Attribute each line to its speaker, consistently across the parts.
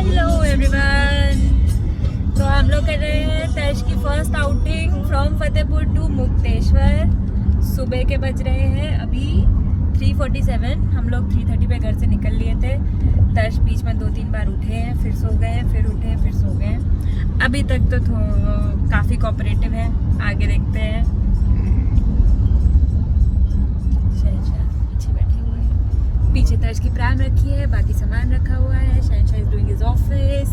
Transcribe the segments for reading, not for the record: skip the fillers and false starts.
Speaker 1: Hello everyone. तो हम लोग कर रहे हैं तर्श की first outing from Fatehpur to Mukteshwar. सुबह के बज रहे हैं अभी 3:47। हम लोग 3:30 पे घर से निकल लिए थे। तर्श बीच में 2-3 बार उठे हैं, फिर सो गए हैं, फिर उठे हैं, फिर सो गए हैं। अभी तक तो काफ़ी कोऑपरेटिव है, आगे देखते हैं। पीछे बैठे हुए हैं, पीछे तर्श की प्राइम रखी है, बाकी सामान रखा हुआ है। शहनशाह is doing his office.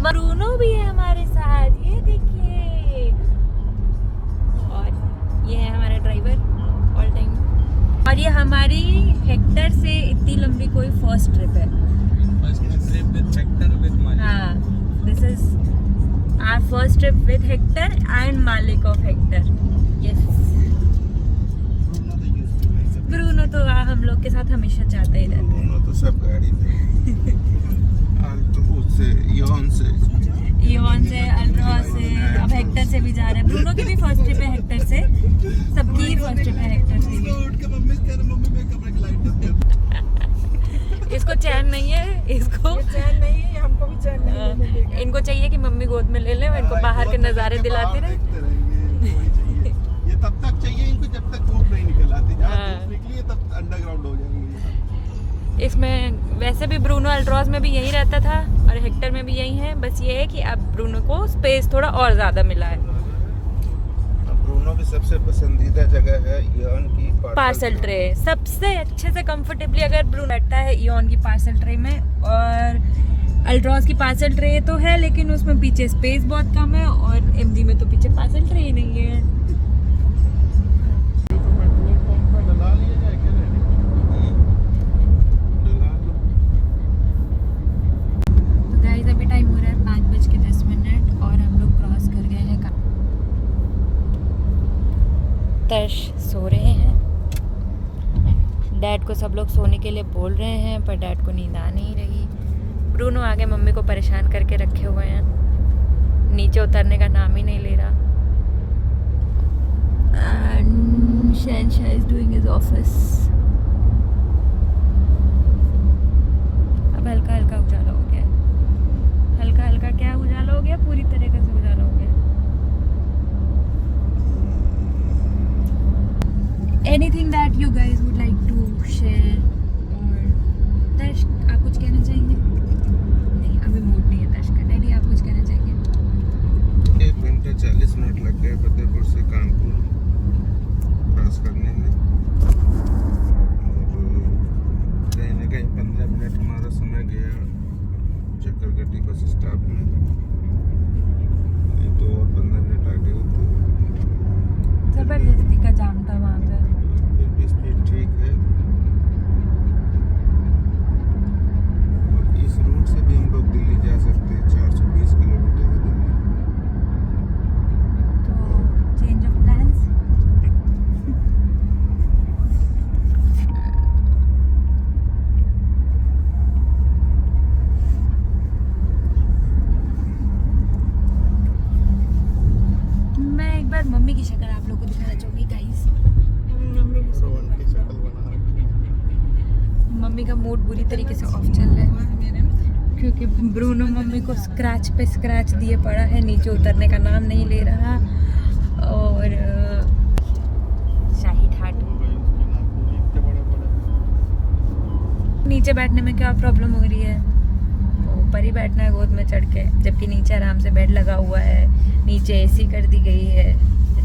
Speaker 1: Bruno भी है हमारे साथ, ये देखिए। और ये है हमारा ड्राइवर ऑल टाइम। और ये हमारी हेक्टर से इतनी लंबी कोई फर्स्ट ट्रिप है। हाँ, this is our first trip with Hector and मालिक ऑफ हेक्टर। यस, ब्रूनो तो हम लोग के साथ हमेशा जाता ही रहता है।
Speaker 2: ब्रूनो तो सब गाड़ी में अल्ट्रोज से, इयॉन से, अल्ट्रोज से, अब हेक्टर से भी जा रहा है। ब्रूनो की भी फर्स्ट ट्रिप है हेक्टर से, सबकी फर्स्ट ट्रिप है हेक्टर से। इसको चैन नहीं है, इसको
Speaker 3: चैन नहीं है, हमको भी चैन नहीं है।
Speaker 1: इनको चाहिए कि मम्मी गोद में ले ले, इनको बाहर के नज़ारे दिलाते रहे।
Speaker 2: ये तब तक चाहिए इनको जब तक धूप नहीं निकल आती। जब धूप निकली है तब अंडरग्राउंड हो जाएंगे।
Speaker 1: इसमें वैसे भी ब्रूनो अल्ट्रॉज में भी यही रहता था और हेक्टर में भी यही है। बस ये है कि अब ब्रूनो को स्पेस थोड़ा और ज़्यादा मिला है।
Speaker 2: ब्रूनो की सबसे पसंदीदा जगह है इयॉन की
Speaker 1: पार्सल ट्रे। सबसे अच्छे से कंफर्टेबली अगर ब्रूनो बैठता है इयॉन की पार्सल ट्रे में। और अल्ट्रॉज की पार्सल ट्रे तो है, लेकिन उसमें पीछे स्पेस बहुत कम है, और एमजी में तो पीछे पार्सल ट्रे ही नहीं है। तर्श सो रहे हैं। डैड को सब लोग सोने के लिए बोल रहे हैं, पर डैड को नींद आ नहीं रही। ब्रूनो आगे मम्मी को परेशान करके रखे हुए हैं, नीचे उतरने का नाम ही नहीं ले रहा। एंड शहनशाह इज डूइंग हिज ऑफिस। अब हल्का हल्का उजाला हो गया, हल्का हल्का क्या उजाला हो गया, पूरी तरीके से उजाला हो गया। Anything that you guys would like to share? और तर्श, आप कुछ कहना चाहेंगे? नहीं, अभी मूड नहीं है तर्श का। डैडी, आप कुछ कहना चाहेंगे?
Speaker 2: 1 घंटे 40 मिनट लग गए फतेहपुर से कानपुर क्रॉस करने में, और कहीं ना कहीं 15 मिनट हमारा समय गया चक्करगट्टी बस स्टॉप में। नहीं तो और 15 मिनट आगे होते।
Speaker 1: जबरदस्ती का जाम था वहाँ पे।
Speaker 2: फिर भी स्पीड ठीक है, और इस रूट से भी हम लोग दिल्ली जा सकते हैं। 420 किलोमीटर है दिल्ली।
Speaker 1: तो चेंज ऑफ प्लान्स। मैं एक बार मम्मी की शक्ल आप लोगों को दिखाना चाहूँगी गाइस।
Speaker 2: रोहन की शक्ल बना रखी।
Speaker 1: मम्मी का मूड बुरी तरीके से ऑफ चल रहा है, क्योंकि ब्रूनो मम्मी को स्क्रैच पे स्क्रैच दिए पड़ा है, नीचे उतरने का नाम नहीं ले रहा। और शाही ठाट। नीचे बैठने में क्या प्रॉब्लम हो रही है? ऊपर ही बैठना है गोद में चढ़ के, जबकि नीचे आराम से बेड लगा हुआ है, नीचे एसी कर दी गई है।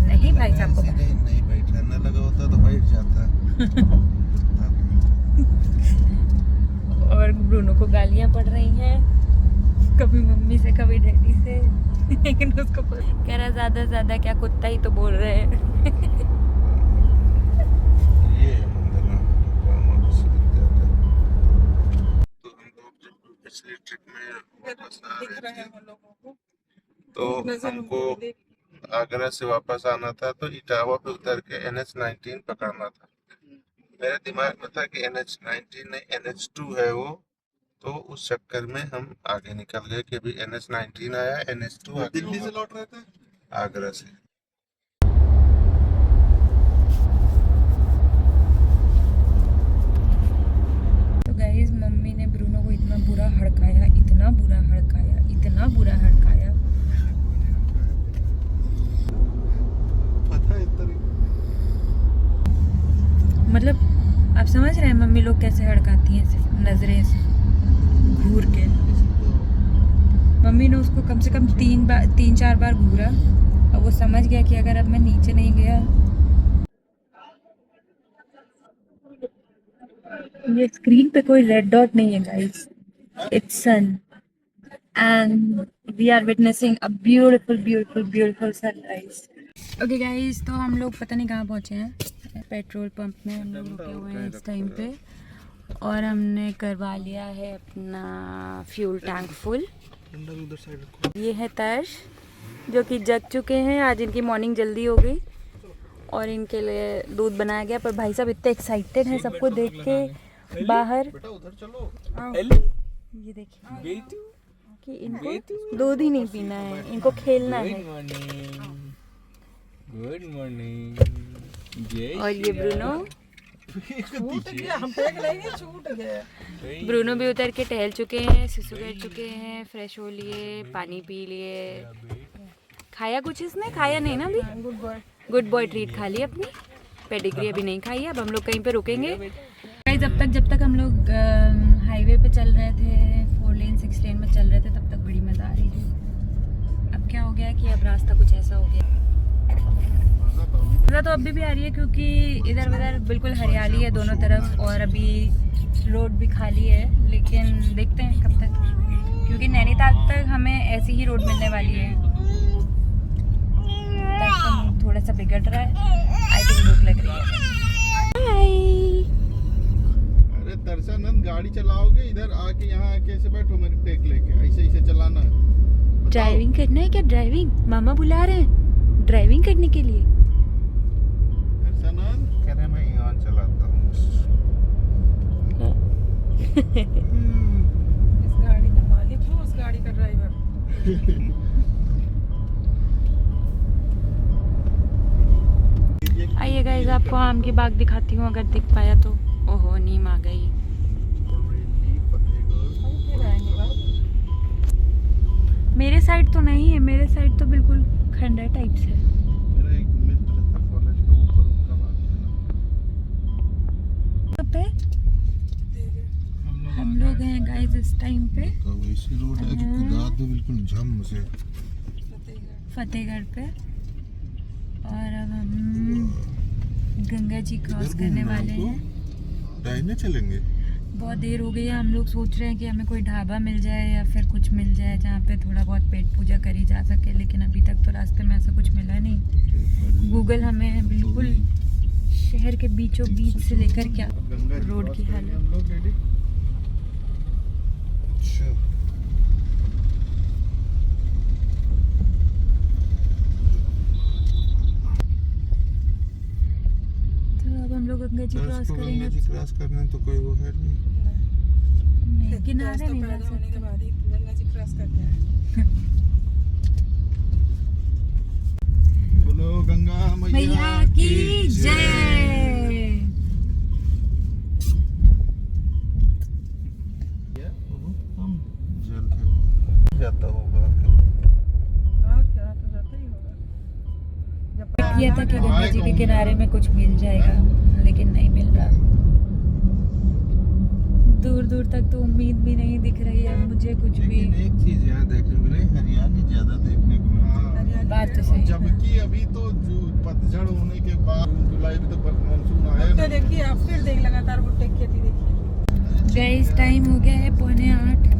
Speaker 1: नहीं भाई साहब को
Speaker 2: नहीं बैठा, न लगा होता तो बैठ जाता।
Speaker 1: और ब्रूनो को गालियां पड़ रही हैं, कभी मम्मी से कभी डैडी से। लेकिन उसको कह रहा ज्यादा से ज्यादा क्या, कुत्ता ही तो बोल रहे हैं।
Speaker 2: ये मंदना रामा विश्वविद्यालय। तो हम लोग पिछली ट्रिप में वापस आ रहे थे, तो हमको आगरा से वापस आना था, तो इटावा पे उतर के NH-19 पकड़ना था। मेरे दिमाग में था कि NH-19 नहीं NH-2 है वो, तो उस चक्कर में हम आगे निकल गए कि अभी NH-19 आया, NH-2 आगे। दिल्ली से लौट रहे थे, आगरा से।
Speaker 1: तो गाइस, मम्मी ने ब्रूनो को इतना बुरा बुरा हड़काया, इतना बुरा हड़काया, इतना बुरा हड़काया।
Speaker 2: पता है
Speaker 1: मतलब आप समझ रहे हैं मम्मी लोग कैसे हड़काती हैं, सिर्फ नजरें से घूर के। मम्मी ने उसको कम से कम 3-4 बार घूरा और वो समझ गया कि अगर अब मैं नीचे नहीं गया। ये स्क्रीन पे कोई रेड डॉट नहीं है guys, it's sun and we are witnessing a beautiful beautiful beautiful sunrise. Okay guys, तो हम लोग पता नहीं कहाँ पहुँचे हैं। पेट्रोल पंप में हम लोग रुके हुए हैं इस टाइम पे और हमने करवा लिया है अपना फ्यूल टैंक फुल। ये है तर्श जो कि जग चुके हैं, आज इनकी मॉर्निंग जल्दी हो गई और इनके लिए दूध बनाया गया। पर भाई साहब इतने एक्साइटेड हैं सबको देख के बाहर। ये देखिए कि इनको दूध ही नहीं पीना है, इनको खेलना है।
Speaker 4: Good morning.
Speaker 1: और ये ब्रूनो,
Speaker 3: छूट गया, हम देख रहे हैं छूट गया।
Speaker 1: ब्रूनो भी उतर के टहल चुके हैं, सुसु कर चुके हैं, फ्रेश हो लिए, पानी पी लिए। खाया कुछ इसने? खाया नहीं ना अभी?
Speaker 3: Good boy.
Speaker 1: Good boy treat खा ली अपनी, पेडिग्री अभी नहीं खाई है। अब हम लोग कहीं पे रुकेंगे गाइस। जब तक हम लोग हाईवे पे चल रहे थे, 4 लेन 6 लेन में चल रहे थे, तब तक बड़ी मज़ा आ रही थी। अब क्या हो गया कि अब रास्ता कुछ ऐसा हो गया। मज़ा तो अभी भी आ रही है क्योंकि इधर उधर बिल्कुल हरियाली है दोनों तरफ और अभी रोड भी खाली है। लेकिन देखते हैं कब तक, क्योंकि नैनीताल तक हमें ऐसी ही रोड मिलने वाली है। थोड़ा सा बिगड़ रहा है, आई थिंक भूख लग रही है।
Speaker 2: अरे तरसानंद, गाड़ी चलाओगे इधर आके, यहाँ आके ऐसे बैठो मेरी टेक लेके, ऐसे ऐसे चलाना है।
Speaker 1: ड्राइविंग करना है क्या? ड्राइविंग मामा बुला रहे हैं ड्राइविंग करने के लिए।
Speaker 2: तरसानंद कह रहे मैं यहाँ चलाता हूँ।
Speaker 3: इस गाड़ी का मालिक हूँ, उस गाड़ी का ड्राइवर।
Speaker 1: आइए गाइस, आपको आम की बाग दिखाती हूँ अगर दिख पाया तो। ओहो, नीम आ गई। मेरे साइड तो नहीं है, मेरे साइड तो बिल्कुल खंडर टाइप से।
Speaker 2: मेरा एक मित्र था कॉलेज का, ऊपर उसका बात
Speaker 1: पे हम लोग हैं गाइस इस टाइम पे
Speaker 2: वैसी रोड है कि खुदा तो बिल्कुल झम से
Speaker 1: फतेहगढ़ पे, और अब हम गंगा जी क्रॉस करने वाले हैं।
Speaker 2: दाहिने चलेंगे।
Speaker 1: बहुत देर हो गई है, हम लोग सोच रहे हैं कि हमें कोई ढाबा मिल जाए या फिर कुछ मिल जाए जहाँ पे थोड़ा बहुत पेट पूजा करी जा सके, लेकिन अभी तक तो रास्ते में ऐसा कुछ मिला नहीं। गूगल हमें बिल्कुल शहर के बीचों बीच से लेकर क्या रोड की हालत। हम लोग गंगा जी क्रॉस करेंगे।
Speaker 2: गंगा जी क्रॉस करने तो कोई वो है
Speaker 1: नहीं, किनारे नहीं जा
Speaker 3: होने के
Speaker 1: सकते।
Speaker 3: बाद ही गंगा जी क्रॉस करते हैं।
Speaker 2: बोलो गंगा
Speaker 1: मैया की जय।
Speaker 2: जल है जाता होगा।
Speaker 3: और क्या, तो जाता ही होगा। जब
Speaker 1: किया था कि गंगा जी के किनारे में कुछ मिल जाएगा, लेकिन नहीं मिल रहा। दूर दूर तक तो उम्मीद भी नहीं दिख रही है मुझे कुछ भी।
Speaker 2: लेकिन एक चीज यहाँ देखने को मिली, हरियाली ज्यादा देखने को मिली।
Speaker 1: बात तो सही है।
Speaker 2: जबकि अभी तो पतझड़ होने के बाद जुलाई में तो मानसून आया।
Speaker 3: तो देखिए आप फिर देख लगातार भुट्टे की खेती देखिए।
Speaker 1: गाइस टाइम हो गया है 7:45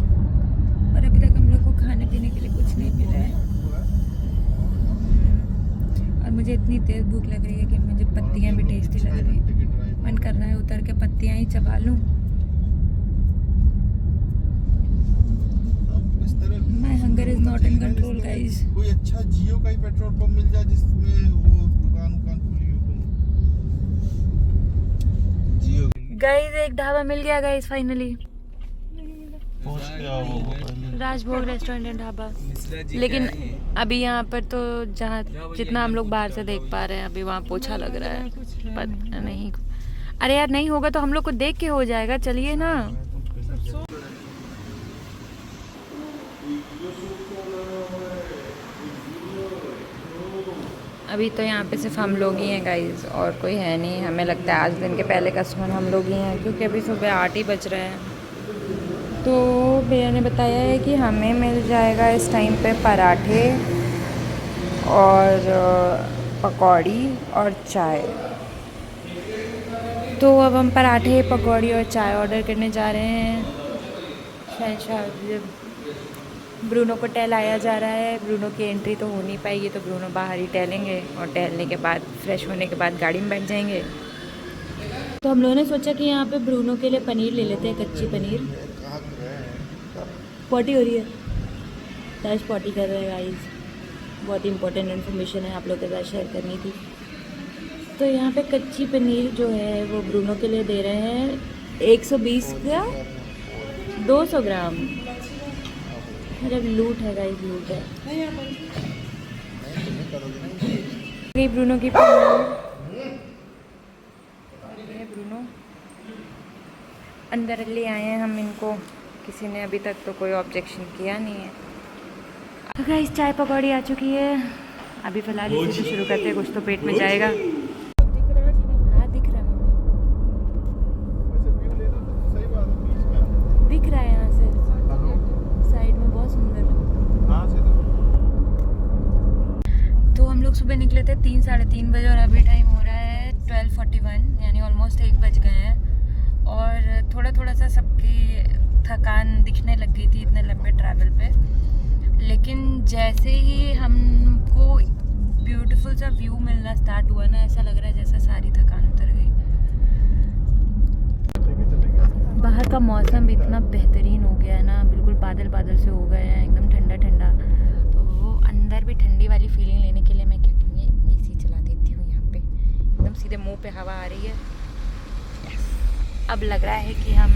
Speaker 1: और अभी तक हम लोग को खाने पीने के लिए कुछ नहीं मिला है। और मुझे इतनी तेज भूख लग रही है कि मुझे पत्तियां भी टेस्टी लग रही है। मन कर रहा है उतर के पत्तियां ही चबा लूं। My hunger is not in control, guys.
Speaker 2: कोई अच्छा जियो का ही पेट्रोल पंप मिल जाए जिसमें वो दुकान खुली हो। जियो
Speaker 1: गाइस एक ढाबा मिल गया गाइस फाइनली।
Speaker 2: पहुंच गया वो पहले।
Speaker 1: राजभोग रेस्टोरेंट एंड ढाबा। लेकिन अभी यहाँ पर तो जहाँ जितना हम लोग बाहर से देख पा रहे हैं अभी वहाँ पोछा लग रहा है, पता नहीं। अरे यार नहीं होगा तो हम लोग को देख के हो जाएगा, चलिए ना। अभी तो यहाँ पे सिर्फ हम लोग ही हैं गाइस, और कोई है नहीं। हमें लगता है आज दिन के पहले कस्टमर हम लोग ही हैं, क्योंकि अभी सुबह 8 ही बज रहे हैं। तो भैया ने बताया है कि हमें मिल जाएगा इस टाइम पे पराठे और पकौड़ी और चाय। तो अब हम पराठे, पकौड़ी और चाय ऑर्डर करने जा रहे हैं। ब्रूनो को टहलाया जा रहा है। ब्रूनो की एंट्री तो हो नहीं पाएगी, तो ब्रूनो बाहर ही टहलेंगे, और टहलने के बाद फ्रेश होने के बाद गाड़ी में बैठ जाएंगे। तो हम लोगों ने सोचा कि यहाँ पे ब्रूनो के लिए पनीर ले लेते हैं, कच्ची पनीर। पॉटी हो रही है, तैश पॉटी कर रहे हैं गाइस। बहुत इंपॉर्टेंट इन्फॉर्मेशन है, आप लोग के साथ शेयर करनी थी। तो यहाँ पे कच्ची पनीर जो है वो ब्रूनो के लिए दे रहे हैं 120 का 200 ग्राम। मतलब लूट है गाइस, लूट है। ये ब्रूनो की पनीर है। ब्रूनो अंदर ले आए हैं हम इनको, किसी ने अभी तक तो कोई ऑब्जेक्शन किया नहीं है। तो गाइस चाय पकौड़ी आ चुकी है। अभी फ़िलहाल इसी से शुरू करते हैं, कुछ तो पेट में जाएगा। हाँ दिख रहा है मम्मी, दिख रहा है यहाँ से साइड में, बहुत सुंदर। तो हम लोग सुबह निकले थे 3 साढ़े 3 बजे, और अभी टाइम हो रहा है 12:41, यानी ऑलमोस्ट 1 बज गए हैं। और थोड़ा थोड़ा सा सबकी थकान दिखने लग गई थी इतने लंबे ट्रैवल पे। लेकिन जैसे ही हमको ब्यूटीफुल सा व्यू मिलना स्टार्ट हुआ ना, ऐसा लग रहा है जैसे सारी थकान उतर गई। बाहर का मौसम इतना बेहतरीन हो गया है ना, बिल्कुल बादल बादल से हो गए हैं, एकदम ठंडा ठंडा। तो अंदर भी ठंडी वाली फीलिंग लेने के लिए मैं क्या कहूँगी, एसी चला देती हूँ यहाँ पे, एकदम सीधे मुंह पे हवा आ रही है। अब लग रहा है कि हम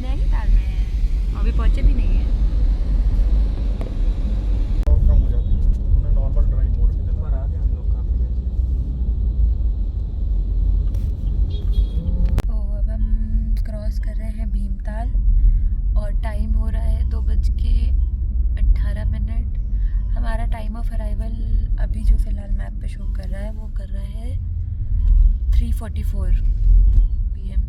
Speaker 1: नैनीताल में हैं, अभी पहुँचे भी नहीं हैं। तो अब हम क्रॉस कर रहे हैं भीमताल, और टाइम हो रहा है 2:18। हमारा टाइम ऑफ अराइवल अभी जो फ़िलहाल मैप पे शो कर रहा है वो कर रहा है 3:44 PM।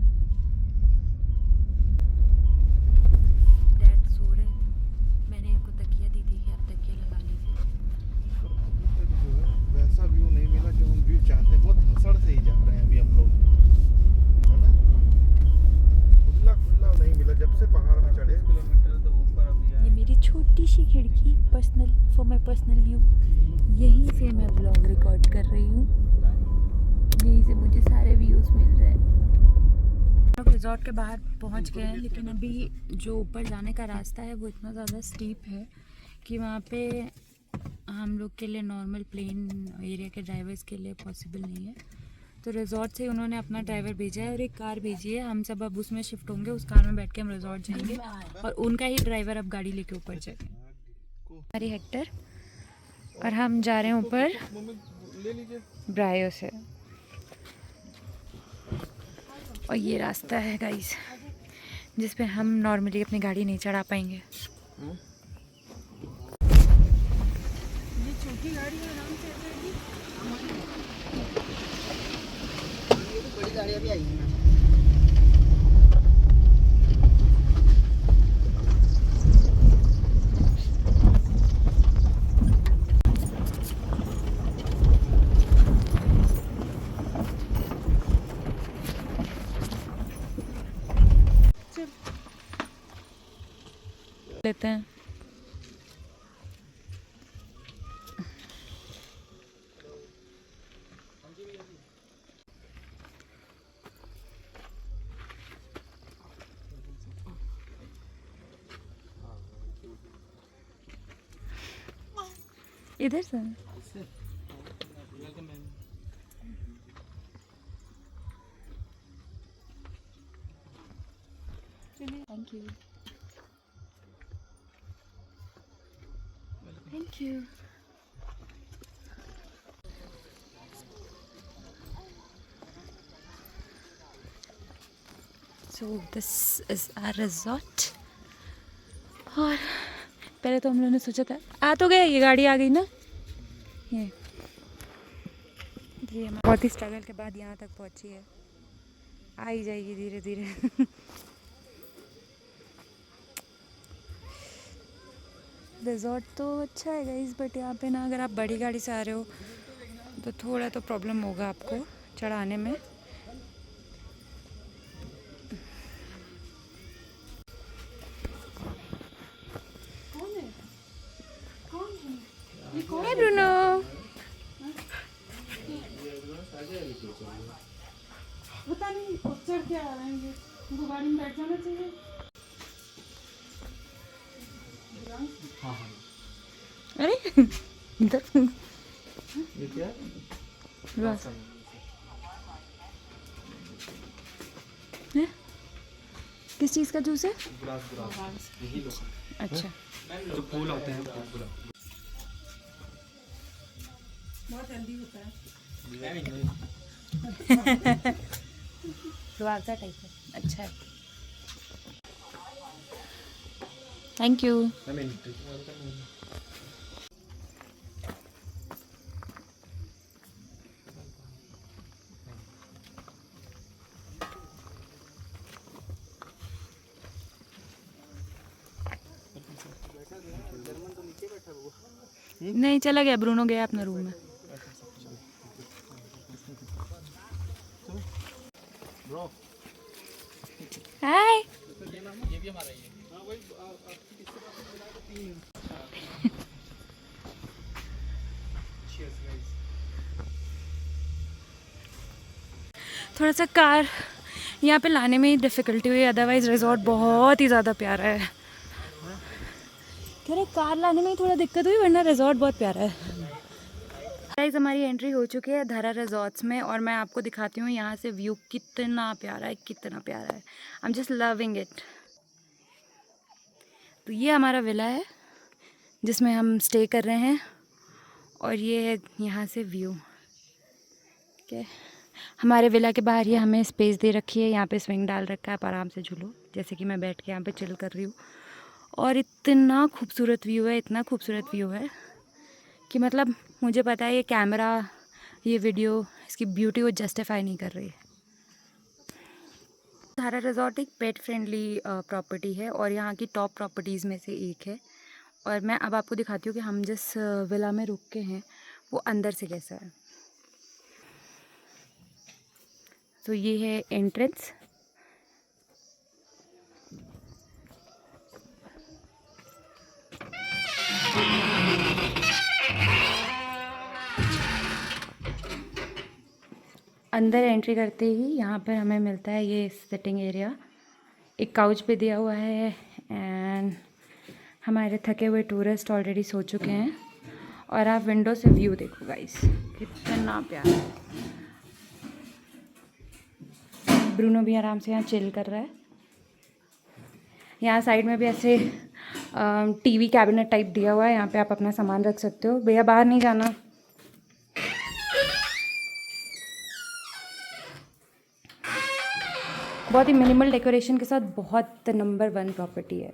Speaker 1: डैड सो रहे, मैंने इनको तकिया दी थी कि आप तकिया लगा लीजिए।
Speaker 2: वैसा व्यू नहीं मिला जो हम व्यू चाहते हैं, बहुत धसड़ से ही जा रहे हैं अभी हम लोग, है ना। खुला खुला नहीं मिला जब से पहाड़ में चढ़े।
Speaker 3: किलोमीटर तो ऊपर अभी
Speaker 1: ये मेरी छोटी सी खिड़की, personal, for my personal view. यहीं से मैं व्लॉग रिकॉर्ड कर रही हूँ, यहीं से मुझे सारे व्यूज़ मिल रहे हैं। हम लोग रिजॉर्ट के बाहर पहुँच गए हैं, लेकिन अभी जो ऊपर जाने का रास्ता है वो इतना ज़्यादा स्टीप है कि वहाँ पे हम लोग के लिए, नॉर्मल प्लेन एरिया के ड्राइवर्स के लिए पॉसिबल नहीं है। तो रिजॉर्ट से उन्होंने अपना ड्राइवर भेजा है और एक कार भेजी है। हम सब अब उसमें शिफ्ट होंगे, उस कार में बैठ के हम रिजॉर्ट जाएंगे, और उनका ही ड्राइवर अब गाड़ी लेके ऊपर जाएगा। हमारी हेक्टर, और हम जा रहे हैं ऊपर ब्रायो से। और ये रास्ता है गाइस जिस पे हम नॉर्मली अपनी गाड़ी नहीं चढ़ा पाएंगे।
Speaker 3: ये छोटी गाड़ी है, आराम से चलेगी। ये तो बड़ी गाड़ियाँ भी आई हैं ना।
Speaker 1: लेते हैं। इधर से thank you, thank you. So this is our resort, और पहले तो हम लोगों ने सोचा था आ तो गया, ये गाड़ी आ गई ना, ये बहुत ही स्ट्रगल के बाद यहाँ तक पहुँची है, आ ही जाएगी धीरे धीरे। रिजॉर्ट तो अच्छा है गाइस, बट यहाँ पे ना अगर आप बड़ी गाड़ी से आ रहे हो तो थोड़ा तो प्रॉब्लम होगा आपको चढ़ाने में। Hey Bruno.
Speaker 3: पता नहीं चढ़ के आ रहे हैं, उनको गाड़ी में बैठ जाना चाहिए।
Speaker 1: अरे इधर
Speaker 4: ये क्या है?
Speaker 1: बस है? किस चीज़ का जूस है?
Speaker 4: गुलास यही लो।
Speaker 1: अच्छा,
Speaker 4: जो फूल होते हैं फूल।
Speaker 3: बहुत हेल्दी होता है।
Speaker 1: रुआवजा टाइप है, अच्छा है। Thank you. नहीं, चला गया, ब्रूनो गया अपने रूम में। हाय। थोड़ा सा कार यहाँ पे लाने में ही डिफ़िकल्टी हुई, अदरवाइज़ रिजॉर्ट बहुत ही ज़्यादा प्यारा है। कह रहे कार लाने में ही थोड़ा दिक्कत हुई, वरना रिजॉर्ट बहुत प्यारा है। गाइस हमारी एंट्री हो चुकी है धारा रिजॉर्ट्स में, और मैं आपको दिखाती हूँ यहाँ से व्यू कितना प्यारा है, कितना प्यारा है। I am just loving it. तो ये हमारा विला है जिसमें हम स्टे कर रहे हैं, और ये है यहाँ से व्यू। ठीक है, हमारे विला के बाहर ये हमें स्पेस दे रखी है, यहाँ पे स्विंग डाल रखा है, आप आराम से झूलो, जैसे कि मैं बैठ के यहाँ पे चिल कर रही हूँ। और इतना खूबसूरत व्यू है, इतना खूबसूरत व्यू है कि मतलब मुझे पता है ये कैमरा, ये वीडियो, इसकी ब्यूटी को जस्टिफाई नहीं कर रही है। धारा रिजॉर्ट एक पेट फ्रेंडली प्रॉपर्टी है और यहाँ की टॉप प्रॉपर्टीज़ में से एक है। और मैं अब आपको दिखाती हूँ कि हम जिस विला में रुक के हैं वो अंदर से कैसा है। तो ये है एंट्रेंस। अंदर एंट्री करते ही यहाँ पर हमें मिलता है ये सिटिंग एरिया, एक काउच पे दिया हुआ है। एंड हमारे थके हुए टूरिस्ट ऑलरेडी सो चुके हैं। और आप विंडो से व्यू देखो गाइस, कितना प्यारा है। ब्रूनो भी आराम से यहाँ चिल कर रहा है। यहाँ साइड में भी ऐसे टीवी कैबिनेट टाइप दिया हुआ है, यहाँ पे आप अपना सामान रख सकते हो। भैया बाहर नहीं जाना। बहुत ही मिनिमल डेकोरेशन के साथ बहुत नंबर 1 प्रॉपर्टी है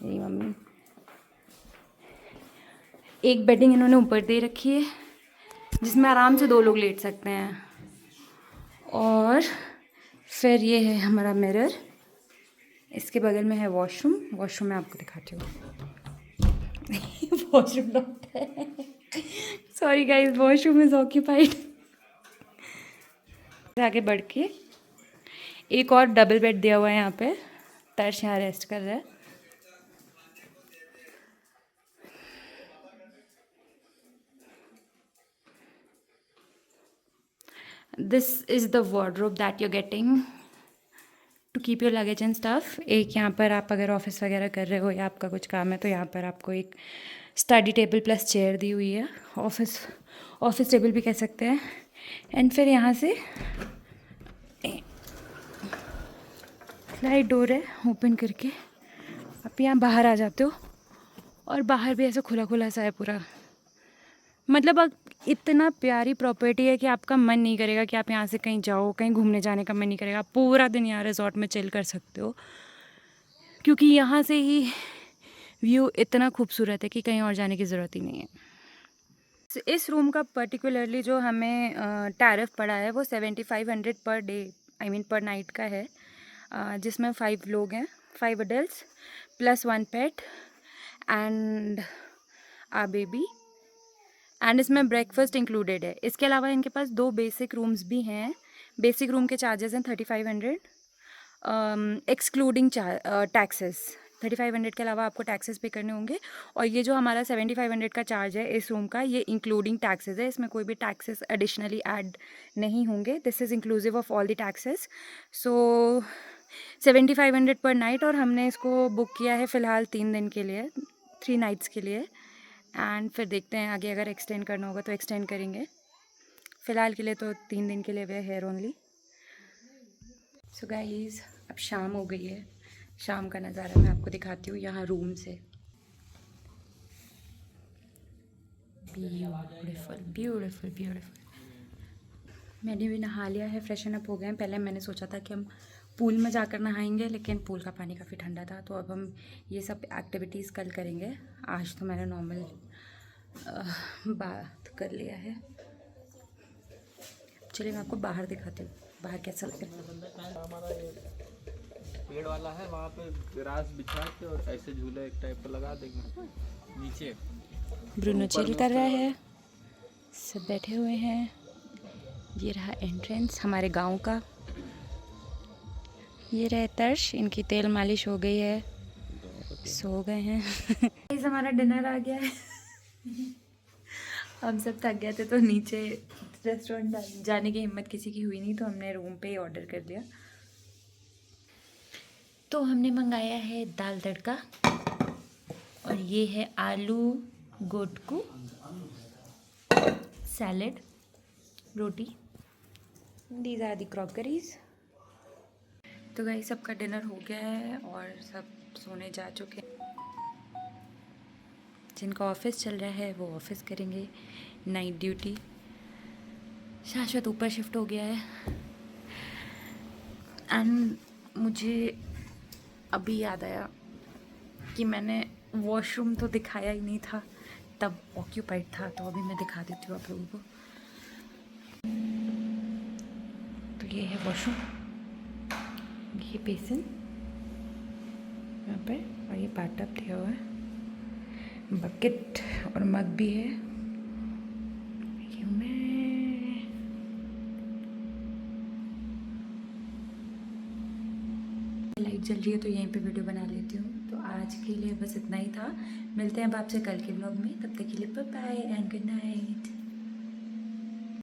Speaker 1: मेरी मम्मी। एक बेडिंग इन्होंने ऊपर दे रखी है जिसमें आराम से 2 लोग लेट सकते हैं। और फिर ये है हमारा मिरर, इसके बगल में है वॉशरूम। वॉशरूम में आपको दिखाती हूँ। वॉशरूम लॉक्ड है, sorry guys, washroom is occupied. आगे बढ़ के एक और डबल बेड दिया हुआ है यहाँ पे, तर्श यहाँ रेस्ट कर रहा है। This is the wardrobe that you getting to keep your luggage and stuff. एक यहाँ पर आप अगर ऑफिस वगैरह कर रहे हो या आपका कुछ काम है तो यहाँ पर आपको एक स्टडी टेबल प्लस चेयर दी हुई है, ऑफिस टेबल भी कह सकते हैं। एंड फिर यहाँ से स्लाइड डोर है, ओपन करके आप यहाँ बाहर आ जाते हो। और बाहर भी ऐसा खुला खुला सा है पूरा, मतलब अब इतना प्यारी प्रॉपर्टी है कि आपका मन नहीं करेगा कि आप यहाँ से कहीं जाओ, कहीं घूमने जाने का मन नहीं करेगा। पूरा दिन यहाँ रिजॉर्ट में चिल कर सकते हो, क्योंकि यहाँ से ही व्यू इतना खूबसूरत है कि कहीं और जाने की ज़रूरत ही नहीं है। इस रूम का पर्टिकुलरली जो हमें टैरिफ पड़ा है वो 7500 per day, I mean per night का है, जिसमें 5 लोग हैं, 5 adult plus 1 pet and a baby, and इसमें ब्रेकफास्ट इंक्लूडेड है। इसके अलावा इनके पास 2 बेसिक रूम्स भी हैं। बेसिक रूम के चार्जेस हैं 3500 एक्सक्लूडिंग टैक्सेस। 3500 के अलावा आपको टैक्सेस पे करने होंगे, और ये जो हमारा 7500 का चार्ज है इस रूम का, ये इंक्लूडिंग टैक्सेस है, इसमें कोई भी टैक्सेस एडिशनली ऐड नहीं होंगे। This is inclusive of all the taxes. So 7500 पर नाइट, और हमने इसको बुक किया है फ़िलहाल 3 दिन के लिए, 3 नाइट्स के लिए, एंड फिर देखते हैं आगे अगर एक्सटेंड करना होगा तो एक्सटेंड करेंगे। फ़िलहाल के लिए तो 3 दिन के लिए way here only. So guys, अब शाम हो गई है। शाम का नज़ारा मैं आपको दिखाती हूँ यहाँ रूम से। Beautiful beautiful beautiful. मैंने भी नहा लिया है, फ्रेशन अप हो गए हैं। पहले मैंने सोचा था कि हम पूल में जाकर नहाएंगे, लेकिन पूल का पानी काफ़ी ठंडा था, तो अब हम ये सब एक्टिविटीज़ कल करेंगे। आज तो मैंने नॉर्मल बात कर लिया है। चलिए मैं आपको बाहर दिखाती हूँ बाहर कैसा लगता है।
Speaker 4: पेड़ वाला है, वहाँ पे ग्रास बिछा के और ऐसे झूले एक टाइप का लगा देंगे नीचे।
Speaker 1: ब्रूनो चिल कर रहा है, सब बैठे हुए हैं। ये रहा एंट्रेंस हमारे गांव का। ये रहे तर्श, इनकी तेल मालिश हो गई है, सो गए हैं। इस हमारा डिनर आ गया है। हम सब थक गए थे तो नीचे रेस्टोरेंट जाने की हिम्मत किसी की हुई नहीं, तो हमने रूम पे ही ऑर्डर कर दिया। तो हमने मंगाया है दाल तड़का, और ये है आलू गोटकू, सैलेड, रोटी। These are the crockeries. तो गाइस सबका डिनर हो गया है और सब सोने जा चुके हैं। जिनका ऑफिस चल रहा है वो ऑफिस करेंगे नाइट ड्यूटी। शाश्वत ऊपर शिफ्ट हो गया है। एंड मुझे अभी याद आया कि मैंने वॉशरूम तो दिखाया ही नहीं था, तब ऑक्यूपाइड था, तो अभी मैं दिखा देती हूँ आप लोगों को। तो ये है वॉशरूम, ये बेसिन यहाँ पर, और ये बाथटब दिया हुआ है, बकेट और मग भी है। ये मैं लाइट जल रही है तो यहीं पे वीडियो बना लेती हूँ। तो आज के लिए बस इतना ही था। मिलते हैं अब आपसे कल के ब्लॉग में, तब तक के लिए bye bye and good night.